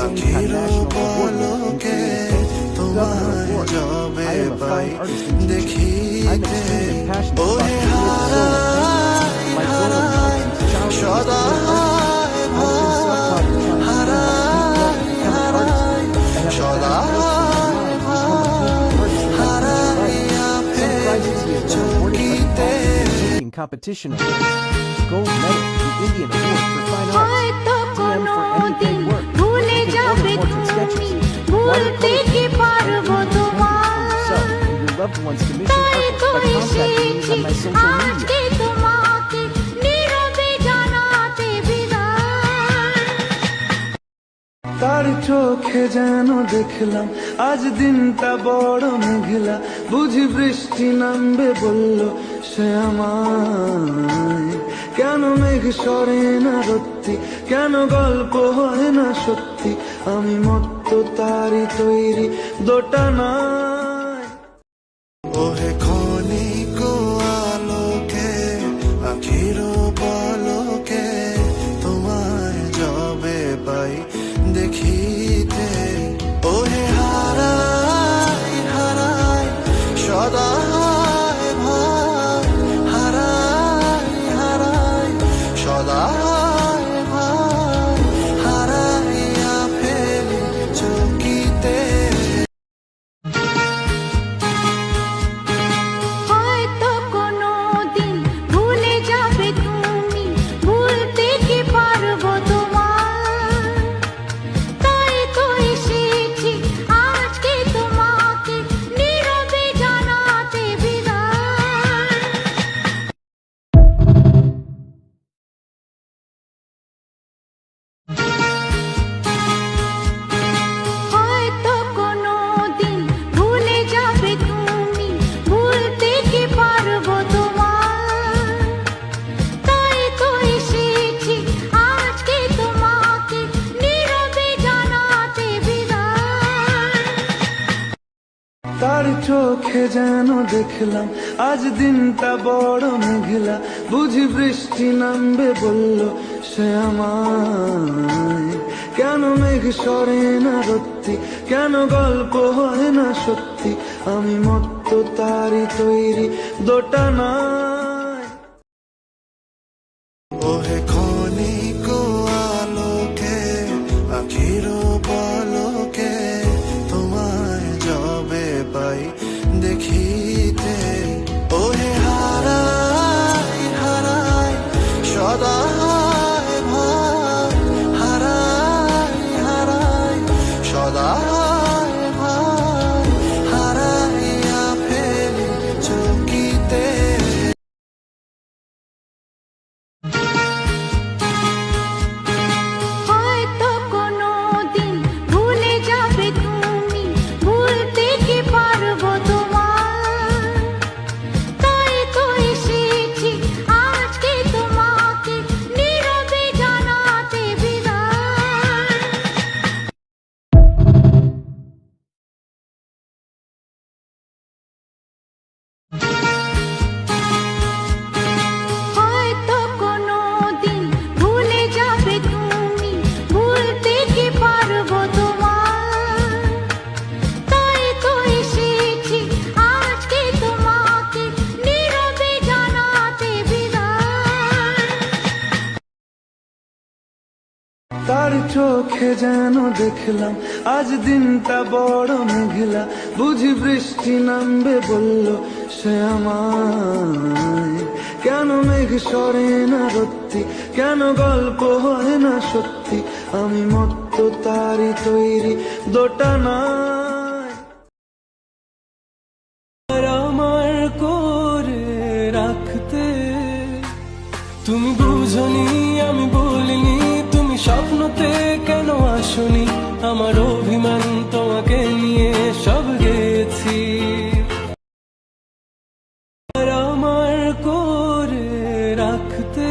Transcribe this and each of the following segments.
Same National Award winner in creative painting, Governor Award. I am a fine artist and teacher. I'm extremely passionate about the creative soul of painting. My goal in life since childhood is to be an artist. I've been self-taught in trying to learn how to paint well and become an artist. I have a passion in my mind to become a painting artist that I teach. Some prizes he has won awarded by the All Painting Competition Awards. Gold medal, the Indian Award for Fine Arts. DM for anything work. You can order portrait sketches, watercolor paintings, and even paint for yourself and your loved one's commission artwork by contacting me on my social media. তার চোখে যেন দেখলাম আজ দিনটা বড় মেঘলা বুঝি বৃষ্টি নামবে বলল সে আমায় কেন মেঘ সরে না রত্তি কেন গল্প হয় না সত্যি আমি মত্ত তারি তৈরি দোটানায় ওহে ক্ষণিক আলোকে আখির পলকে তোমায় যাবে পাই দেখিতে ওহে হারাই হারাই সদাই ভাই হারাই হারাই সদাই ভাই হারাইয়া ফেলি চকিতে হয়তো কোনো দিন ভুলে যাবে তুমি ভুলতে কি পারবো তোমার তাই তো এসেছি আজকে তোমাকে নীরবে জানাতে বিদায় হয়তো কোনো দিন ভুলে যাবে তুমি ভুলতে কি পারবো তোমার তাই তো এসেছি আজকে তোমাকে নীরবে জানাতে বিদায় তার চোখে যেন দেখলাম আজ দিনটা বড় মেঘলা বুঝি বৃষ্টি নামবে বলল সে আমায় কেন মেঘ সরে না রত্তি কেন গল্প হয় না সত্যি আমি মত্ত তারি তৈরি দোটানায় ওহে ক্ষণিক আলোকে আখির পলকে তোমায় যাবে পাই দেখিতে ওহে হারাই হারাই সদাই ভাই হারাই হারাই সদাই ভাই হারাইয়া ফেলি চকিতে হয়তো কোনো দিন ভুলে যাবে তুমি ভুলতে কি পারবো তোমার তাই তো এসেছি আজকে তোমাকে নীরবে জানাতে বিদায় হয়তো কোনো দিন ভুলে যাবে তুমি ভুলতে কি পারবো তোমার তাই তো এসেছি আজকে তোমাকে নীরবে জানাতে বিদায় তার চোখে যেন দেখলাম আজ দিনটা বড় মেঘলা বুঝি বৃষ্টি নামবে বলল সে আমায় কেন মেঘ সরে না রত্তি কেন গল্প হয় না সত্যি আমি মত্ত তারি তৈরি দোটানায় আমার করে রাখতে তুমি বুঝনি আমি বলিনি তুমি স্বপ্নতে কেন আসনি আমার অভিমান তোমাকে নিয়ে সব গেছি আমার করে রাখতে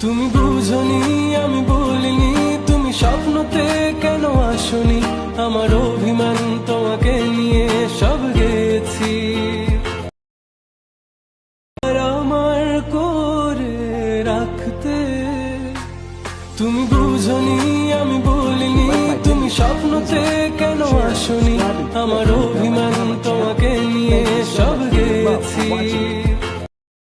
তুমি বুঝনি আমি বলিনি তুমি স্বপ্নতে কেন আসনি আমার অভিমান তোমাকে নিয়ে সব গেছি আমার করে রাখতে তুমি বুঝনি আমি বলিনি, তুমি স্বপ্নতে কেন আসনি, আমার অভিমান তোমাকে নিয়ে সব গেছি।